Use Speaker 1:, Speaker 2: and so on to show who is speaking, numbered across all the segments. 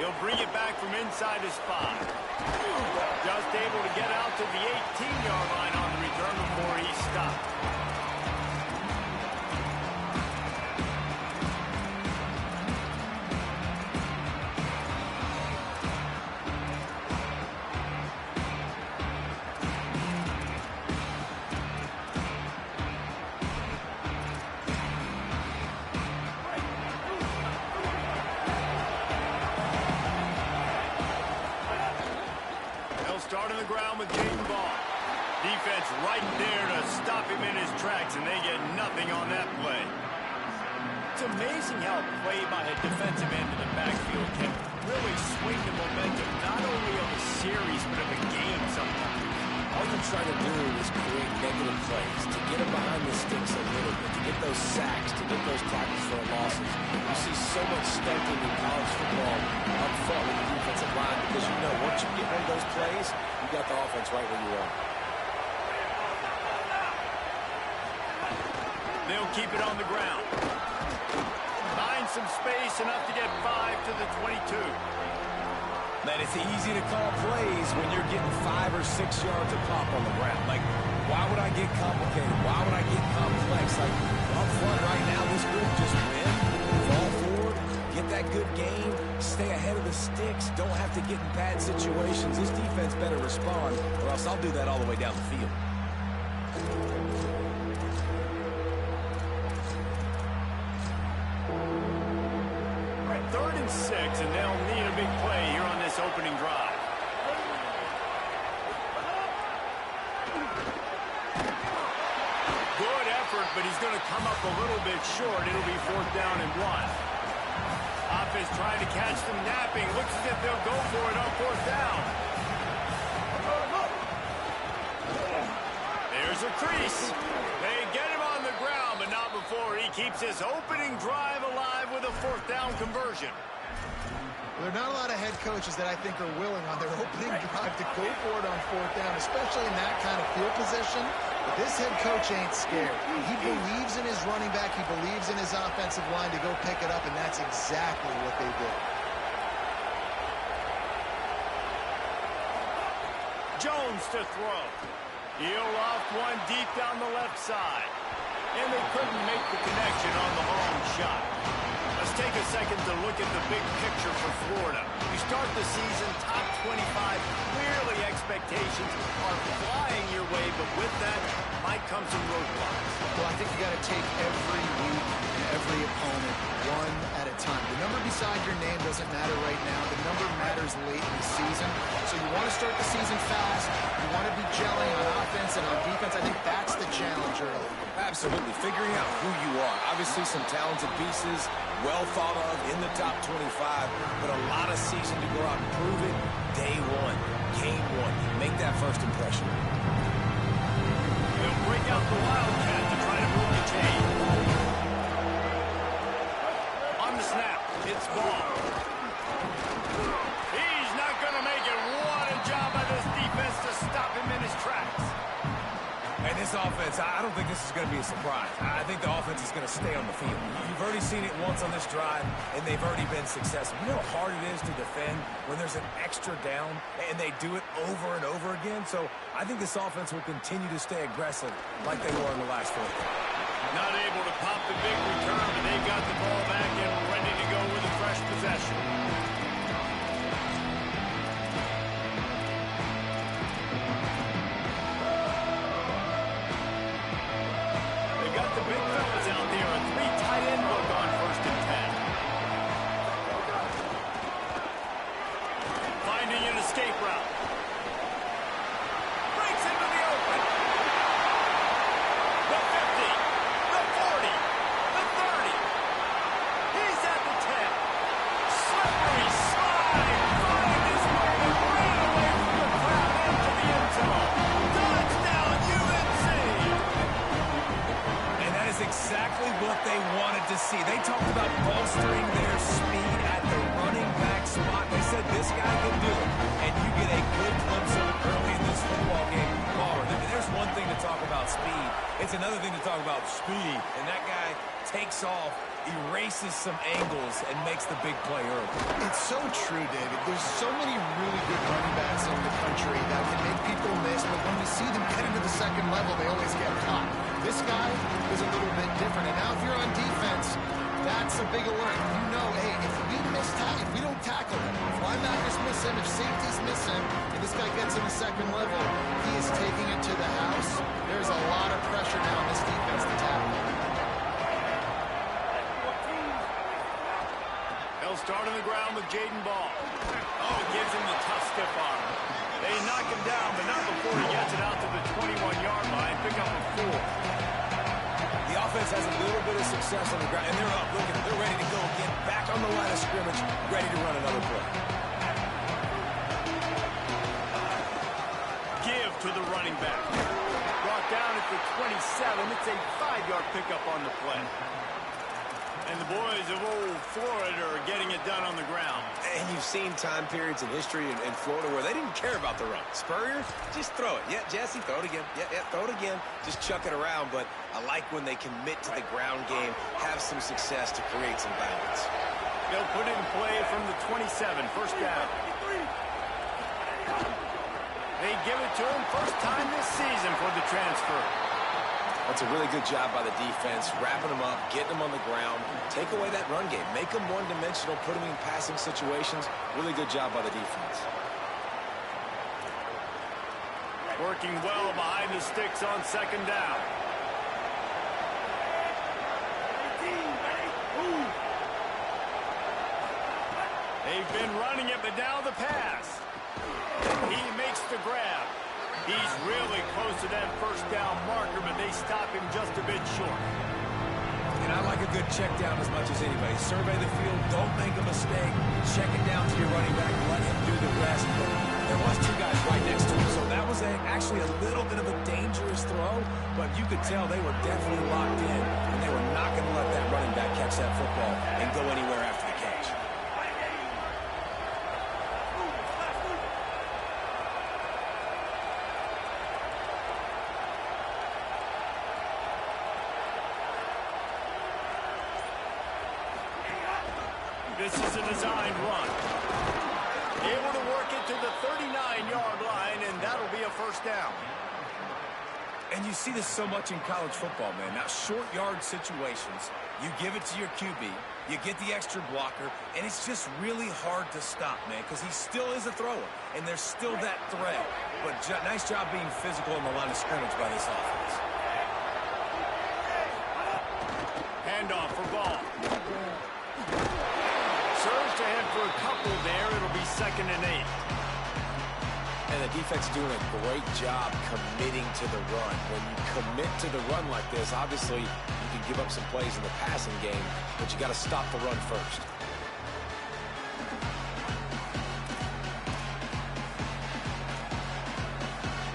Speaker 1: He'll bring it back from inside his 5. Just able to get out to the 18-yard line on the return before he stopped. Start on the ground with Jaden Ball. Defense right there to stop him in his tracks, and they get nothing on that play. It's amazing how a play by a defensive end in the backfield can really swing the momentum, not only of a series, but of a game sometimes.
Speaker 2: All you're trying to do is create negative plays, to get them behind the sticks a little bit, to get those sacks, to get those tackles for losses. You see so much stunting in college football up front with the defensive line because you know once you get one of those plays, you got the offense right where you are.
Speaker 1: They'll keep it on the ground. Find some space, enough to get 5 to the 22.
Speaker 2: Man, it's easy to call plays when you're getting 5 or 6 yards of pop on the ground. Like, why would I get complicated? Why would I get complex? Like, up front right now, this group just win, fall forward, get that good game, stay ahead of the sticks, don't have to get in bad situations. This defense better respond, or else I'll do that all the way down the field.
Speaker 1: Third and 6, and they'll need a big play here on this opening drive. Good effort, but he's going to come up a little bit short. It'll be 4th down and 1. Offense trying to catch them napping. Looks as if they'll go for it on 4th down. There's a crease. They get him on the ground, but not before he keeps his opening drive alive with a 4th down conversion.
Speaker 3: There are not a lot of head coaches that I think are willing on their opening drive to go for it on 4th down, especially in that kind of field position. But this head coach ain't scared. He believes in his running back. He believes in his offensive line to go pick it up, and that's exactly what they did.
Speaker 1: Jones to throw. He'll off one deep down the left side. And they couldn't make the connection on the long shot. Let's take a second to look at the big picture for Florida. You start the season top 25. Clearly expectations are flying your way, but with that might come some roadblocks.
Speaker 3: Well, I think you got to take every week and every opponent one at a time. The number beside your name doesn't matter right now. The number matters late in the season. So you want to start the season fast. You want to be gelling on offense and on defense. I think that's the challenge early.
Speaker 2: Absolutely. Figuring out who you are. Obviously some talented pieces, well thought of in the top 25, but a lot of season to go out and prove it. Day 1, game 1. Make that first impression.
Speaker 1: They'll break out the Wildcat to try to move the chain. On the snap, it's Ball. He's not going to make it. What a job by this defense to stop him in his tracks.
Speaker 2: And this offense, I don't think this is going to be a surprise. I think the offense is going to stay on the field. You've already seen it once on this drive, and they've already been successful. You know how hard it is to defend when there's an extra down, and they do it over and over again. So I think this offense will continue to stay aggressive like they were in the last 4.
Speaker 1: Not able to pop the big return, but they got the ball back and ready to go with a fresh possession. Escape route. Breaks into the open. The 50, the 40, the 30. He's at the 10. Slippery slide. Find his way and ran away from the crowd into the end zone. Touchdown, UNC.
Speaker 2: And that is exactly what they wanted to see. They talked about bolstering their speed at the running back spot. They said this guy can do it. And you get a good glimpse of it early in this football game. There's one thing to talk about speed. It's another thing to talk about speed. And that guy takes off, erases some angles, and makes the big play early.
Speaker 3: It's so true, David. There's so many really good running backs in the country that can make people miss, but when we see them get into the second level, they always get caught. This guy is a little bit different, and now if you're on defense, that's a big alert. You know, hey, if we don't tackle him, if linebackers miss him, if safeties miss him, and this guy gets in the second level, he is taking it to the house. There's a lot of pressure now on this defense to tackle.
Speaker 1: He'll start on the ground with Jaden Ball. Oh, gives him the tough stiff arm. They knock him down, but not before he gets it out to the 21-yard line. Pick up a 4.
Speaker 2: The offense has a little bit of success on the ground, and they're up. Look at it. They're ready to go again. Back on the line of scrimmage, ready to run another play.
Speaker 1: Give to the running back. Brought down at the 27. It's a 5-yard pickup on the play. And the boys of old Florida are getting it done on the ground.
Speaker 2: And you've seen time periods in history in Florida where they didn't care about the run. Spurrier, just throw it. Yeah, Jesse, throw it again. Yeah, throw it again. Just chuck it around. But I like when they commit to the ground game, have some success to create some balance.
Speaker 1: They'll put it in play from the 27, first down. They give it to him first time this season for the transfer.
Speaker 2: That's a really good job by the defense, wrapping them up, getting them on the ground. Take away that run game. Make them one-dimensional, put them in passing situations. Really good job by the defense.
Speaker 1: Working well behind the sticks on second down. They've been running it, but now the pass. He makes the grab. He's really close to that first down marker, but they stop him just a bit short.
Speaker 2: And I like a good check down as much as anybody. Survey the field, don't make a mistake. Check it down to your running back, let him do the rest. But there was 2 guys right next to him, so that was actually a little bit of a dangerous throw, but you could tell they were definitely locked in, and they were not going to let that running back catch that football and go anywhere after the catch.
Speaker 1: This is a designed run. Able to work it to the 39-yard line, and that'll be a first down.
Speaker 2: And you see this so much in college football, man. Now, short yard situations, you give it to your QB, you get the extra blocker, and it's just really hard to stop, man, because he still is a thrower, and there's still that threat. But nice job being physical in the line of scrimmage by this offense.
Speaker 1: Handoff for Ball. Surge to head for a couple there. It'll be 2nd and 8.
Speaker 2: And the defense doing a great job committing to the run. When you commit to the run like this, obviously you can give up some plays in the passing game, but you got to stop the run first.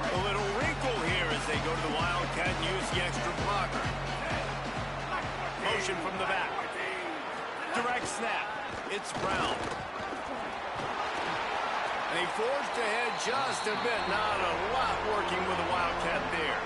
Speaker 1: A little wrinkle here as they go to the Wildcat and use the extra blocker. Motion from the back. Direct snap. It's Brown. They forced ahead just a bit. Not a lot working with the Wildcat there.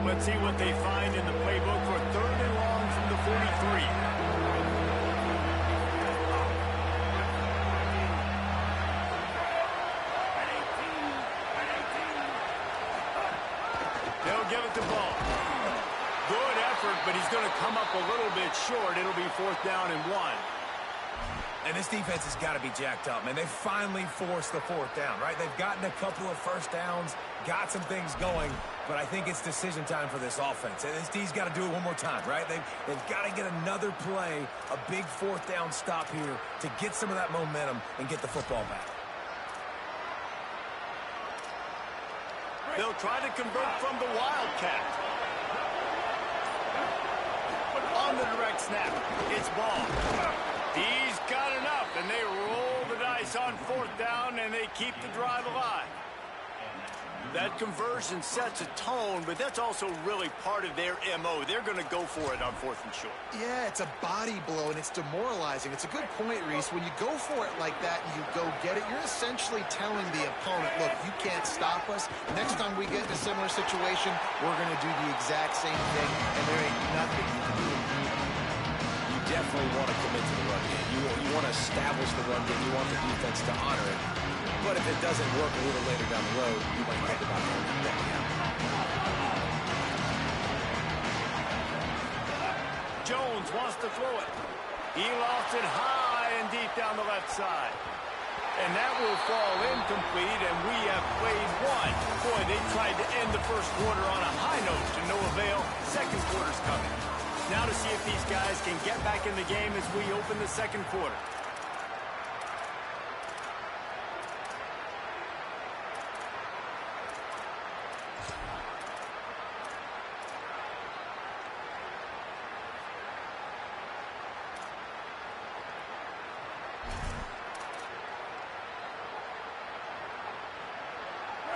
Speaker 1: Let's see what they find in the playbook for 3rd and long from the 43. They'll give it to Ball. Good effort, but he's going to come up a little bit short. It'll be 4th down and 1.
Speaker 2: And this defense has got to be jacked up, man. They finally forced the 4th down, right? They've gotten a couple of first downs, got some things going, but I think it's decision time for this offense. And this D's got to do it one more time, right? They've got to get another play, a big 4th down stop here to get some of that momentum and get the football back.
Speaker 1: They'll try to convert from the Wildcat. On the direct snap, it's Ball. He's got enough, and they roll the dice on 4th down, and they keep the drive alive. That conversion sets a tone, but that's also really part of their MO. They're going to go for it on 4th and short.
Speaker 3: Yeah, it's a body blow, and it's demoralizing. It's a good point, Reese. When you go for it like that and you go get it, you're essentially telling the opponent, look, you can't stop us. Next time we get in a similar situation, we're going to do the exact same thing, and there ain't nothing you can do.
Speaker 2: You definitely want to commit to the run game. You want to establish the run game. You want the defense to honor it. But if it doesn't work a little later down the road, you might think about that.
Speaker 1: Jones wants to throw it. He lost it high and deep down the left side. And that will fall incomplete, and we have played one. Boy, they tried to end the first quarter on a high note to no avail. Second quarter's coming. Now to see if these guys can get back in the game as we open the second quarter.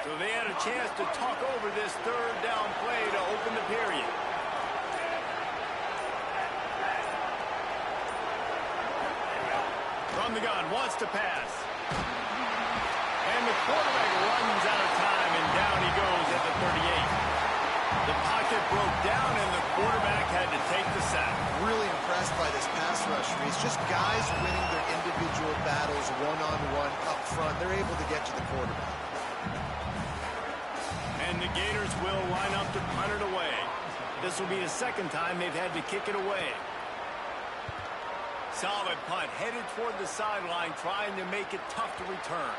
Speaker 1: So they had a chance to talk over this third down play to open the period. From the gun, wants to pass. And the quarterback runs out of time, and down he goes at the 38. The pocket broke down, and the quarterback had to take the sack.
Speaker 3: Really impressed by this pass rush, Reese. Just guys winning their individual battles one-on-one up front. They're able to get to the quarterback.
Speaker 1: And the Gators will line up to punt it away. This will be the second time they've had to kick it away. Solid punt, headed toward the sideline, trying to make it tough to return.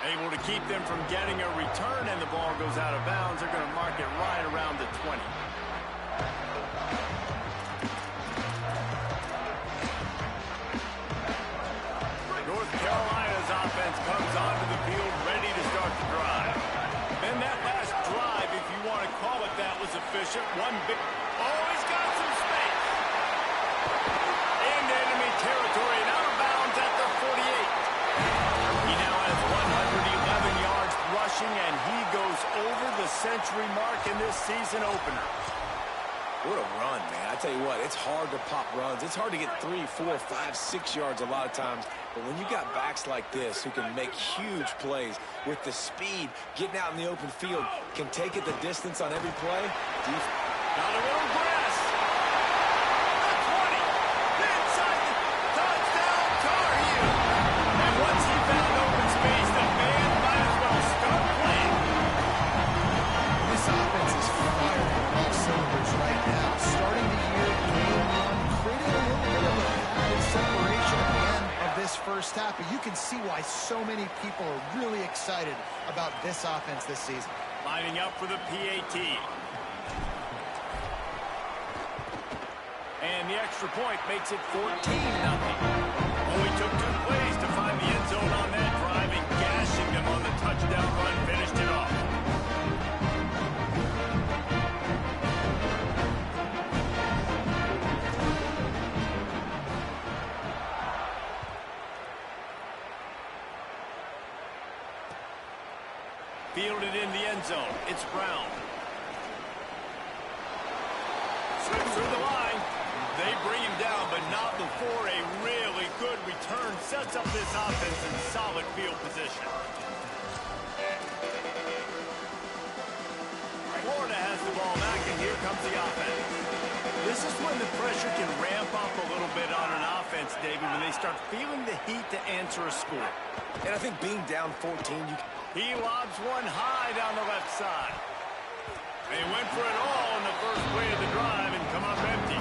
Speaker 1: Able to keep them from getting a return, and the ball goes out of bounds. They're going to mark it right around the 20. North Carolina's offense comes onto the field ready to start the drive. Then that last drive, if you want to call it that, was efficient. One big... Oh, he's got some space. Into enemy territory and out of bounds at the 48. He now has 111 yards rushing, and he goes over the century mark in this season opener.
Speaker 2: What a run, man. I tell you what, it's hard to pop runs. It's hard to get 3, 4, 5, 6 yards a lot of times. But when you got backs like this who can make huge plays with the speed, getting out in the open field, can take it the distance on every play.
Speaker 1: Now the little grass. The 20. Inside the touchdown, Tar Heel. And once he found open space, the man might as well start playing.
Speaker 3: This offense is firing on all cylinders right now. Starting the year, game one, creating a little bit of a padded separation at the end of this first half. But you can see why so many people are really excited about this offense this season.
Speaker 1: Lining up for the PAT. And the extra point makes it 14-0. Only took 2 plays to find the end zone on that drive, and gashing them on the touchdown run finished it off. Fielded in the end zone. It's Brown. Slips through the line. They bring him down, but not before a really good return sets up this offense in solid field position. Florida has the ball back, and here comes the offense. This is when the pressure can ramp up a little bit on an offense, David, when they start feeling the heat to answer a score.
Speaker 2: And I think being down 14,
Speaker 1: He lobs one high down the left side. They went for it all in the first play of the drive and come up empty.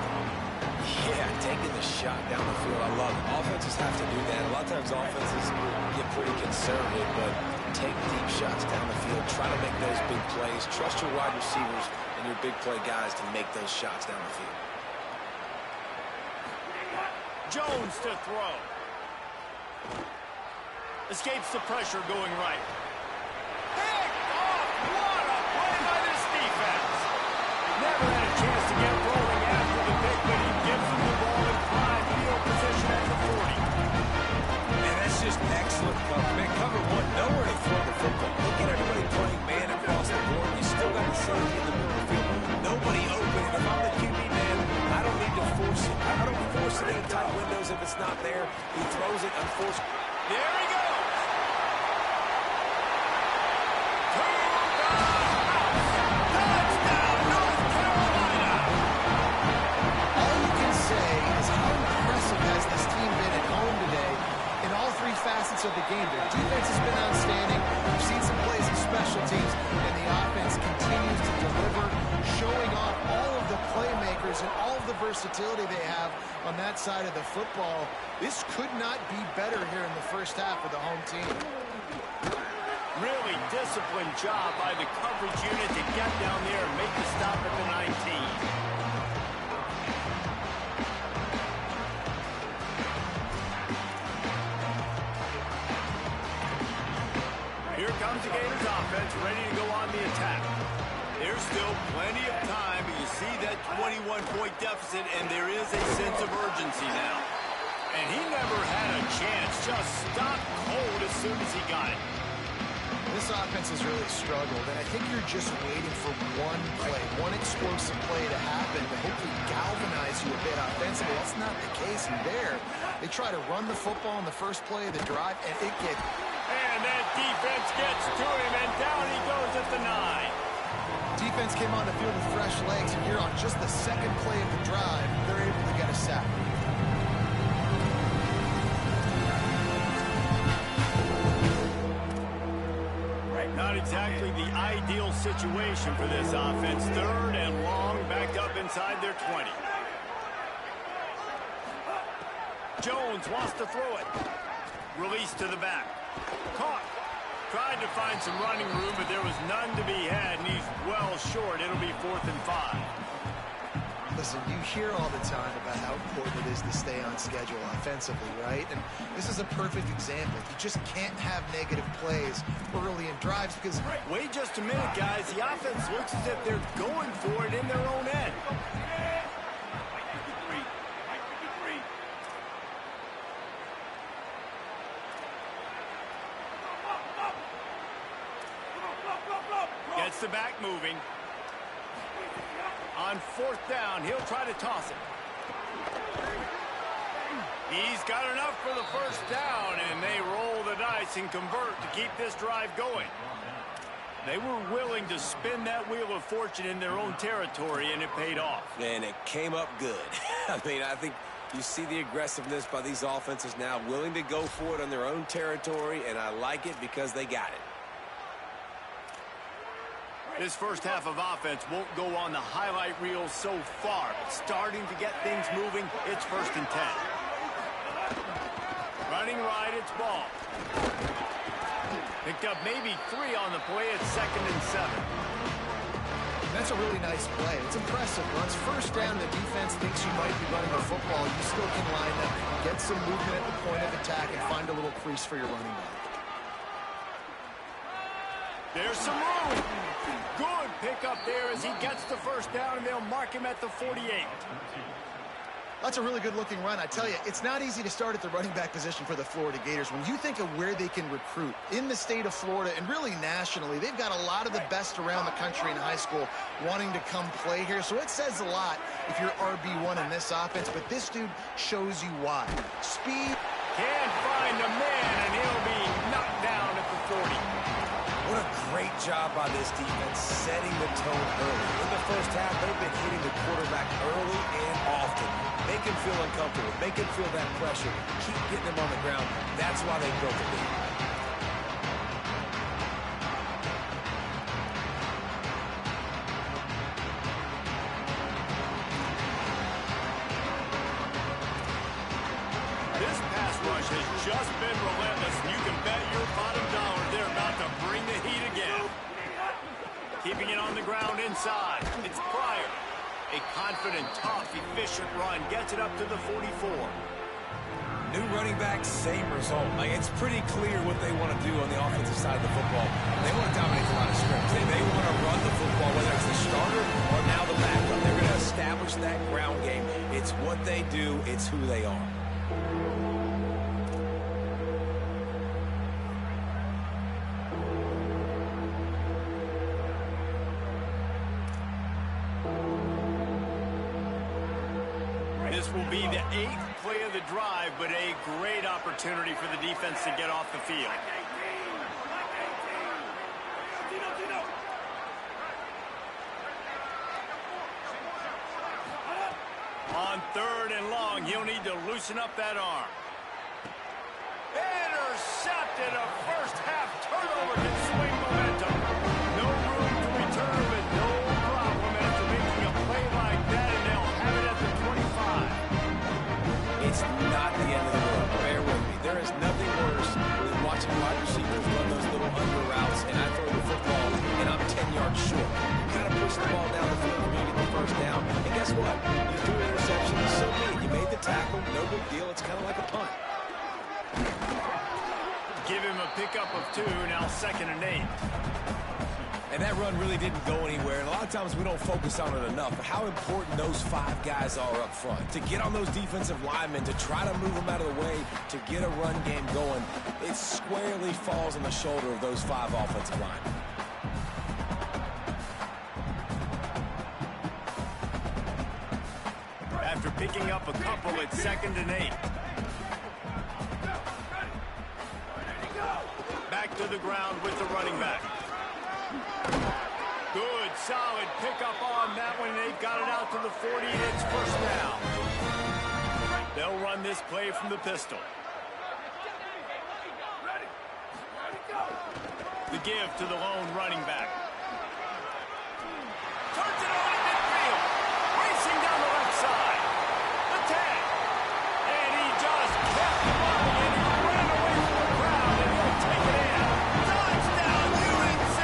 Speaker 2: yeah, taking the shot down the field, I love it. Offenses have to do that. A lot of times offenses get pretty conservative, but take deep shots down the field. Try to make those big plays. Trust your wide receivers and your big play guys to make those shots down the field.
Speaker 1: Jones to throw. Escapes the pressure going right. Picked off! What a play by this defense! Never had a chance to get rolling after the pick, but he gives them the ball in prime field position at the 40.
Speaker 2: And that's just excellent cover. Man, cover one, nowhere to throw the football. Look at everybody playing man across the it's not there. He throws it, unfortunately.
Speaker 1: There he goes. Touchdown, North Carolina.
Speaker 3: All you can say is how impressive has this team been at home today in all three facets of the game. Their defense has been outstanding. We've seen some plays in special teams, and the offense continues to deliver, showing off all of the playmakers and all of the versatility they have on that side of the football. This could not be better here in the first half of the home team.
Speaker 1: Really disciplined job by the coverage unit to get down there and make the stop at the 19. Here comes the Gators offense, ready to go on the attack. There's still plenty of time, but you see that 21-point deficit, and there is a sense of urgency now. And he never had a chance, just stopped cold as soon as he got it.
Speaker 3: This offense has really struggled, and I think you're just waiting for one play, one explosive play to happen to hopefully galvanize you a bit offensively. That's not the case in there. They try to run the football in the first play of the drive, and it gets...
Speaker 1: And that defense gets to him, and down he goes at the 9.
Speaker 3: Defense came on the field with fresh legs, and here on just the second play of the drive, they're able to get a sack.
Speaker 1: Not exactly the ideal situation for this offense. Third and long, backed up inside their 20. Jones wants to throw it. Release to the back. Caught. Tried to find some running room, but there was none to be had, and he's well short. It'll be 4th and 5.
Speaker 3: Listen, you hear all the time about how important it is to stay on schedule offensively, right? And this is a perfect example. You just can't have negative plays early in drives because...
Speaker 1: Wait just a minute, guys. The offense looks as if they're going for it in their own end. Gets the back moving. On 4th down, he'll try to toss it. He's got enough for the first down, and they roll the dice and convert to keep this drive going. They were willing to spin that wheel of fortune in their own territory, and it paid off.
Speaker 2: And it came up good. I mean, I think you see the aggressiveness by these offenses now, willing to go for it on their own territory, and I like it because they got it.
Speaker 1: This first half of offense won't go on the highlight reel so far, but starting to get things moving, it's 1st and 10. Running right, it's ball. Picked up maybe 3 on the play. It's 2nd and 7.
Speaker 3: That's a really nice play. It's impressive. Once first down, the defense thinks you might be running the football. You still can line up, get some movement at the point of attack, and find a little crease for your running back.
Speaker 1: There's some room. Good pickup there as he gets the first down, and they'll mark him at the 48.
Speaker 3: That's a really good-looking run. I tell you, it's not easy to start at the running back position for the Florida Gators. When you think of where they can recruit in the state of Florida and really nationally, they've got a lot of the best around the country in high school wanting to come play here. So it says a lot if you're RB1 in this offense, but this dude shows you why. Speed.
Speaker 1: Can't find a man, and he'll be knocked down at the 40.
Speaker 2: What a great job by this defense setting the tone early. In the first half, they've been hitting the quarterback early and often. Make him feel uncomfortable. Make him feel that pressure. Keep getting him on the ground. That's why they built the lead.
Speaker 1: This pass rush has just been relentless, and you can bet your bottom dollar they're about to bring the heat again. Keeping it on the ground inside. It's Pryor. A confident, tough, efficient run gets it up to the 44.
Speaker 2: New running back, same result. Like, it's pretty clear what they want to do on the offensive side of the football. They want to dominate the line of scrimmage. They want to run the football, whether it's the starter or now the backup. They're going to establish that ground game. It's what they do. It's who they are.
Speaker 1: This will be the 8th play of the drive, but a great opportunity for the defense to get off the field. On 3rd and long, he'll need to loosen up that arm. Intercepted. A first-half turnover can swing momentum. No room to return, but no problem after making a play like that, and they'll have it at the 25.
Speaker 2: It's not the end of the world. Bear with me. There is nothing worse than watching wide receivers run those little under routes, and I throw the football, and I'm 10 yards short. You got to push the ball down the field for me to get the first down. And guess what? You threw an interception, so be it. You made the tackle. No big deal. It's kind of like a punt.
Speaker 1: Give him a pickup of 2, now 2nd and 8.
Speaker 2: And that run really didn't go anywhere. And a lot of times we don't focus on it enough. But how important those 5 guys are up front. To get on those defensive linemen, to try to move them out of the way, to get a run game going, it squarely falls on the shoulder of those 5 offensive linemen.
Speaker 1: After picking up a couple at 2nd and 8. Back to the ground with the running back. Good, solid pickup on that one. They've got it out to the 40, and it's first down. They'll run this play from the pistol. The give to the lone running back. Turns it on in midfield. Racing down the left side. The 10. And he just kept running, and he ran away from the crowd, and he'll take it in. Touchdown, UNC!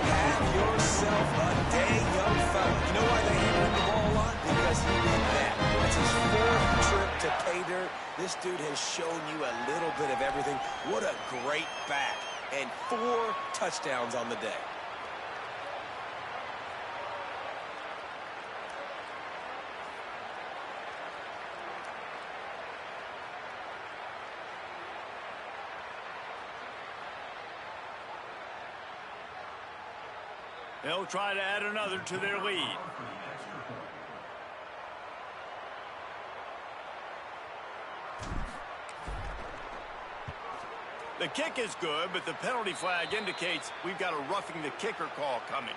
Speaker 2: Have yourself a day, young fella. You know why they handed him the ball a lot? Because he did that. That's his 4th trip to pay dirt. This dude has shown you a little bit of everything. What a great back. And 4 touchdowns on the day.
Speaker 1: They'll try to add another to their lead. The kick is good, but the penalty flag indicates we've got a roughing the kicker call coming.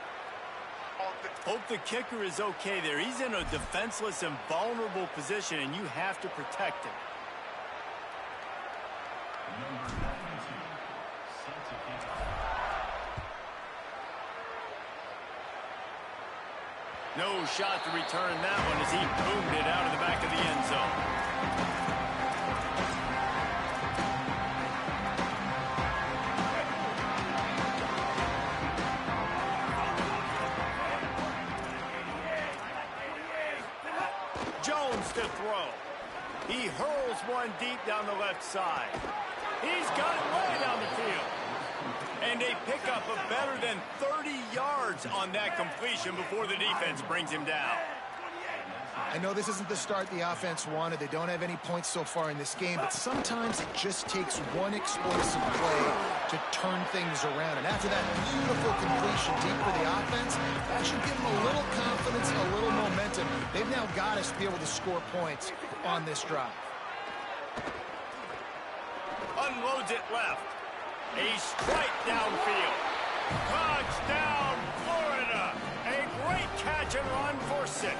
Speaker 1: Hope the kicker is okay there. He's in a defenseless and vulnerable position, and you have to protect him. No shot to return that one as he boomed it out of the back of the end zone. Jones to throw. He hurls one deep down the left side. He's got it way down the field. And a pickup of better than 30 yards on that completion before the defense brings him down.
Speaker 3: I know this isn't the start the offense wanted. They don't have any points so far in this game, but sometimes it just takes one explosive play to turn things around. And after that beautiful completion deep for the offense, that should give them a little confidence, a little momentum. They've now got us to be able to score points on this drive.
Speaker 1: Unloads it left. A strike downfield. Touchdown, Florida. A great catch and run for 6.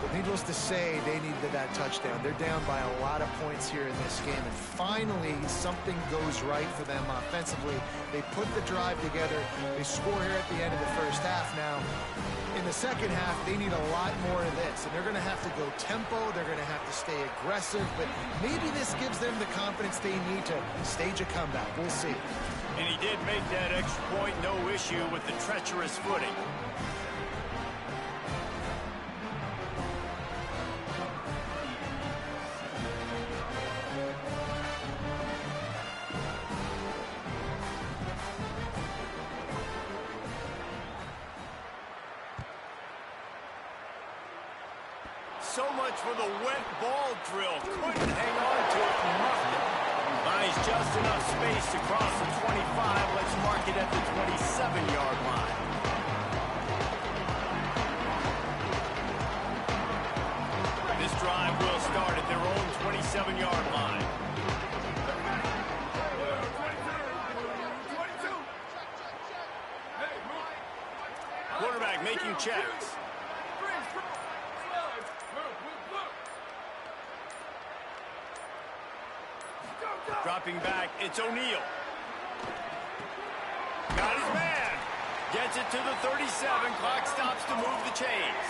Speaker 3: Well, needless to say, they needed that touchdown. They're down by a lot of points here in this game, and finally something goes right for them offensively. They put the drive together. They score here at the end of the first half. Now, in the second half, they need a lot more of this, and they're going to have to go tempo. They're going to have to stay aggressive, but maybe this gives them the confidence they need to stage a comeback. We'll see.
Speaker 1: And he did make that extra point, no issue with the treacherous footing. So much for the wet ball drill. Couldn't hang on to it and muffed it. Buys just enough space to cross the 25. Let's mark it at the 27-yard line. checks. Dropping back, it's O'Neal. Got his man. Gets it to the 37. Clock stops to move the chains.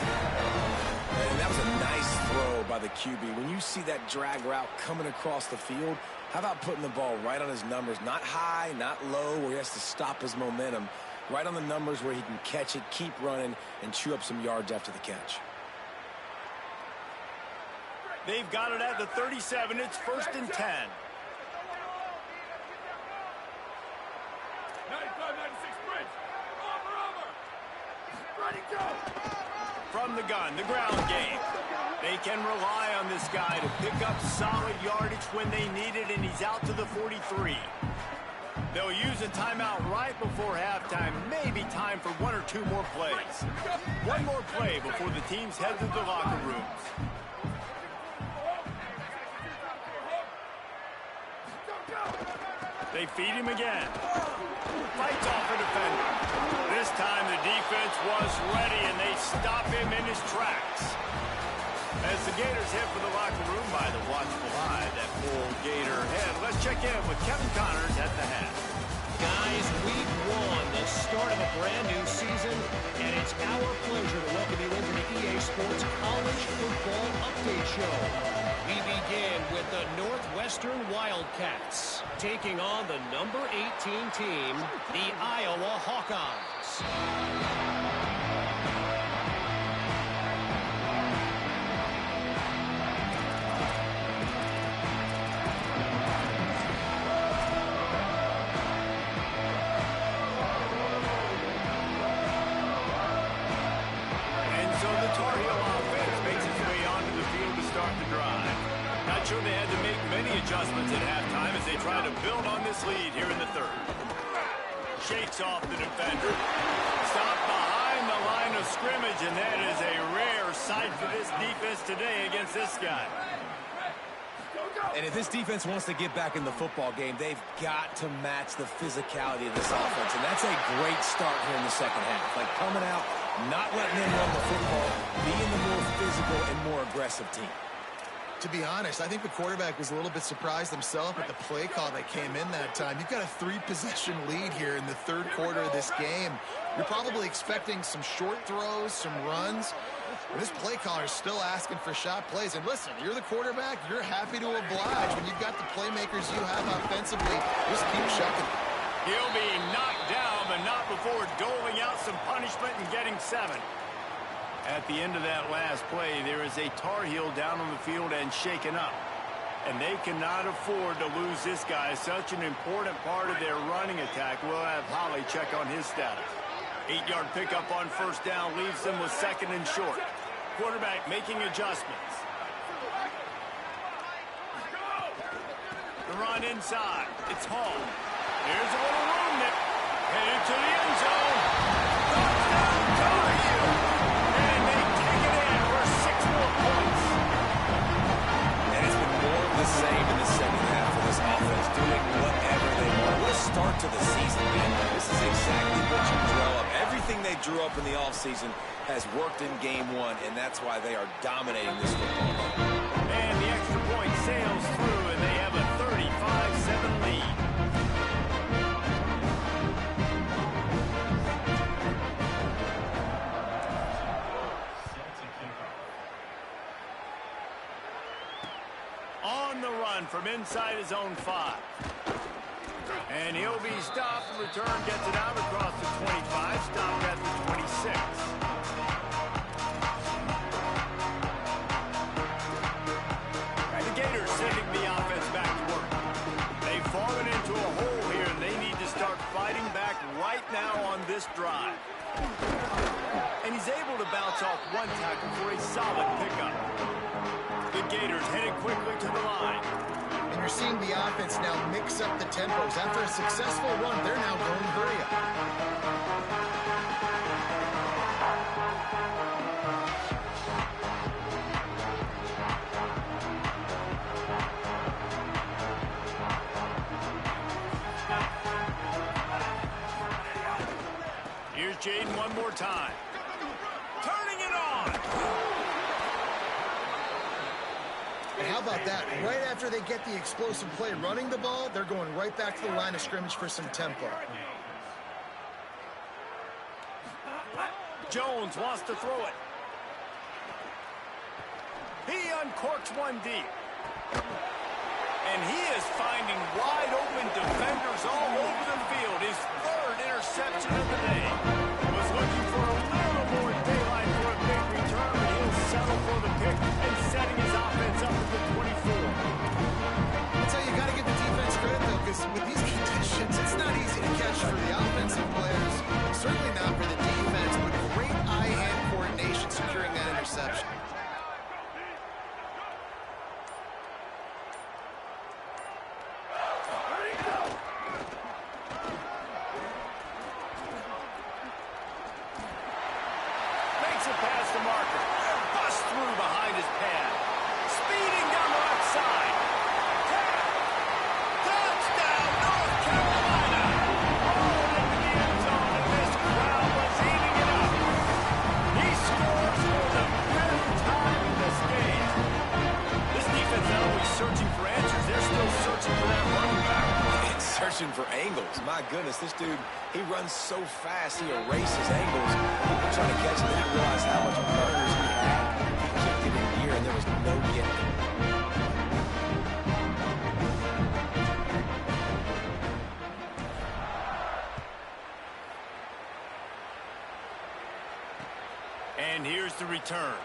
Speaker 2: And that was a nice throw by the QB. When you see that drag route coming across the field, how about putting the ball right on his numbers? Not high, not low, where he has to stop his momentum. Right on the numbers where he can catch it, keep running, and chew up some yards after the catch.
Speaker 1: They've got it at the 37. It's 1st and 10.
Speaker 4: 95-96 bridge. Over. Ready, go.
Speaker 1: From the gun, the ground game. They can rely on this guy to pick up solid yardage when they need it, and he's out to the 43. They'll use a timeout right before halftime. Maybe time for 1 or 2 more plays. One more play before the teams head to the locker rooms. They feed him again. Fights off a defender. This time the defense was ready, and they stop him in his tracks. As the Gators head for the locker room by the watchful eye, that full Gator head. Let's check in with Kevin Connors at the hat.
Speaker 5: Guys, week 1, the start of a brand new season, and it's our pleasure to welcome you into the EA Sports College Football Update Show. We begin with the Northwestern Wildcats, taking on the number 18 team, the Iowa Hawkeyes.
Speaker 1: Sure, they had to make many adjustments at halftime as they try to build on this lead here in the 3rd. Shakes off the defender. Stopped behind the line of scrimmage, and that is a rare sight for this defense today against this guy.
Speaker 2: And if this defense wants to get back in the football game, they've got to match the physicality of this offense. And that's a great start here in the second half. Like coming out, not letting them run the football, being the more physical and more aggressive team.
Speaker 3: To be honest, I think the quarterback was a little bit surprised himself at the play call that came in that time. You've got a 3-possession lead here in the 3rd quarter of this game. You're probably expecting some short throws, some runs. And this play caller is still asking for shot plays. And listen, you're the quarterback. You're happy to oblige. When you've got the playmakers you have offensively, just keep shucking.
Speaker 1: He'll be knocked down, but not before doling out some punishment and getting 7. At the end of that last play, there is a Tar Heel down on the field and shaken up. And they cannot afford to lose this guy. Such an important part of their running attack. We'll have Holly check on his status. 8-yard pickup on 1st down leaves them with 2nd and short. Quarterback making adjustments. The run inside. It's Hall. Here's a little room there. Headed to the end zone. Touchdown, Tar Heel. And they take it in for 6 more points.
Speaker 2: And it's been more of the same in the second half for this offense, doing whatever they want. What a start to the season, man. This is exactly what you drew up. Everything they drew up in the offseason has worked in game 1, and that's why they are dominating this football game.
Speaker 1: And the extra point sails through, and they have a 35-7 lead. On the run from inside his own 5. And he'll be stopped. Return gets it out across the 25. Stopped at the 26. And the Gators sending the offense back to work. They've fallen into a hole here, and they need to start fighting back right now on this drive. And he's able to bounce off 1 tackle for a solid pickup. The Gators headed quickly to the line.
Speaker 3: And you're seeing the offense now mix up the tempos. After a successful run, they're now going hurry up.
Speaker 1: Here's Jaden one more time.
Speaker 3: that. Right after they get the explosive play running the ball, they're going right back to the line of scrimmage for some tempo.
Speaker 1: Jones wants to throw it. He uncorks one deep. And he is finding wide open defenders all over the field. His third interception of the day. Was looking for a little more daylight for a big return, but he'll settle for the pick and setting his offense up at the 24.
Speaker 3: That's how you got to give the defense credit, though, because with these conditions, it's not easy to catch for the offensive players. Certainly not for the defense, but great eye-hand coordination securing that interception.
Speaker 2: For angles. My goodness, this dude, he runs so fast, he erases angles. People trying to catch him, they didn't realize how much burners he had. He kicked it in gear, and there was no getting it.
Speaker 1: And here's the return.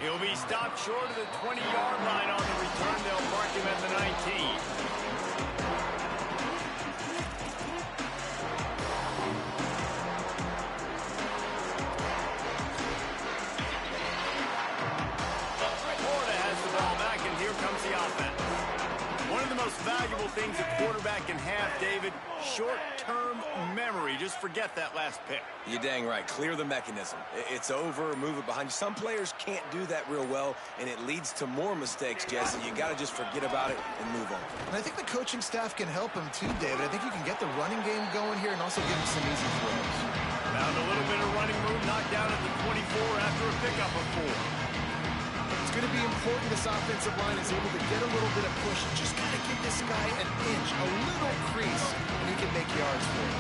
Speaker 1: He'll be stopped short of the 20-yard line on the return. They'll mark him at the 19. Valuable things a quarterback can have, David. Short-term memory. Just forget that last pick.
Speaker 2: You're dang right. Clear the mechanism. It's over, move it behind you. Some players can't do that real well, and it leads to more mistakes, Jesse. You got to just forget about it and move on.
Speaker 3: And I think the coaching staff can help him too, David. I think you can get the running game going here and also give him some easy throws.
Speaker 1: Found a little bit of running move, knocked down at the 24 after a pickup of 4.
Speaker 3: It's going to be important this offensive line is able to get a little bit of push. Just got to give this guy an inch, a little crease, and he can make yards for you.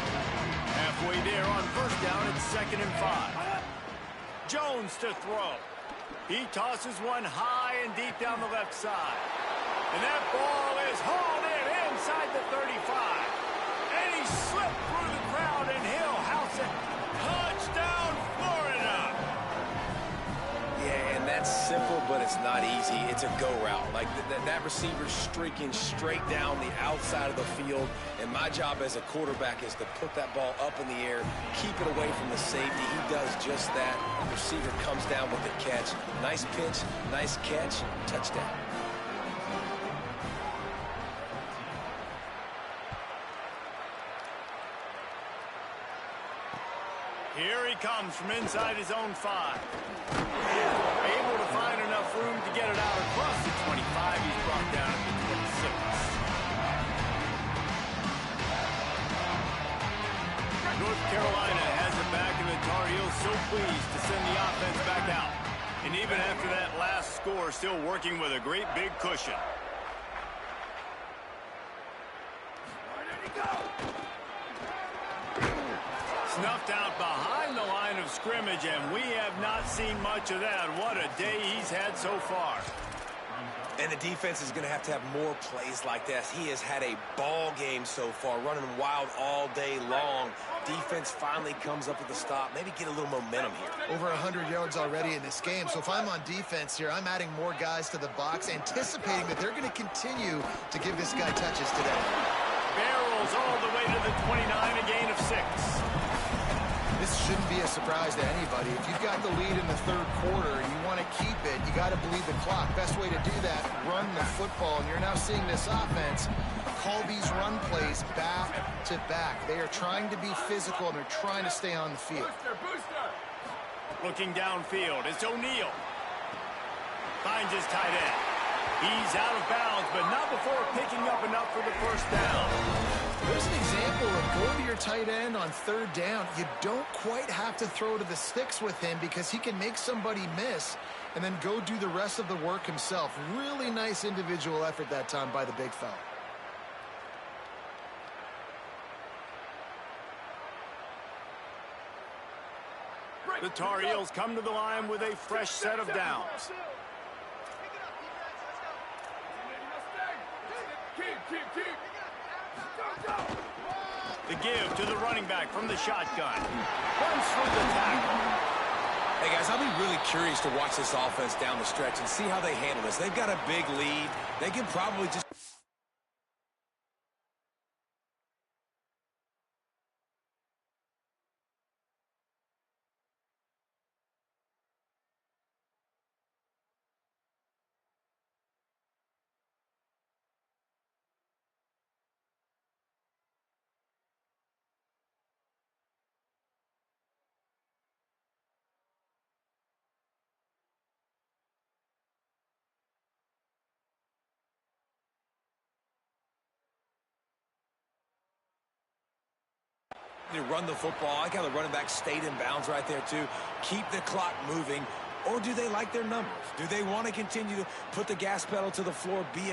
Speaker 1: Halfway there on first down, it's 2nd and 5. Jones to throw. He tosses one high and deep down the left side. And that ball is hauled in inside the 35. And he slipped through the crowd, and he'll house it. Touchdown, Florida!
Speaker 2: Yeah, and that's simple, but it's not easy. It's a go route. Like that receiver's streaking straight down the outside of the field, and my job as a quarterback is to put that ball up in the air, keep it away from the safety. He does just that. The receiver comes down with the catch. Nice pitch, nice catch, touchdown.
Speaker 1: Here he comes from inside his own 5. Able to find enough room to get it out across the 25. He's brought down at the 26. North Carolina has it back, and the Tar Heels so pleased to send the offense back out. And even after that last score, still working with a great big cushion. Snuffed out behind the line of scrimmage, and we have not seen much of that. What a day he's had so far.
Speaker 2: And the defense is going to have more plays like this. He has had a ball game so far, running wild all day long. Defense finally comes up with a stop. Maybe get a little momentum here.
Speaker 3: Over 100 yards already in this game. So if I'm on defense here, I'm adding more guys to the box, anticipating that they're going to continue to give this guy touches today.
Speaker 1: Barrels all the way to the 29, a gain of 6.
Speaker 3: This shouldn't be a surprise to anybody. If you've got the lead in the third quarter and you want to keep it, you got to believe the clock. Best way to do that, run the football. And you're now seeing this offense call these run plays back to back. They are trying to be physical, and they're trying to stay on the field.
Speaker 1: Looking downfield, it's O'Neal. Finds his tight end. He's out of bounds, but not before picking up enough for the first down.
Speaker 3: There's an example of going to your tight end on third down. You don't quite have to throw to the sticks with him because he can make somebody miss and then go do the rest of the work himself. Really nice individual effort that time by the big fella.
Speaker 1: The Tar Heels come to the line with a fresh set of downs. The give to the running back from the shotgun. Runs through the tackle.
Speaker 2: Hey, guys, I'll be really curious to watch this offense down the stretch and see how they handle this. They've got a big lead. They can probably just... to run the football. I like how the running back stayed in bounds right there, too. Keep the clock moving. Or do they like their numbers? Do they want to continue to put the gas pedal to the floor, be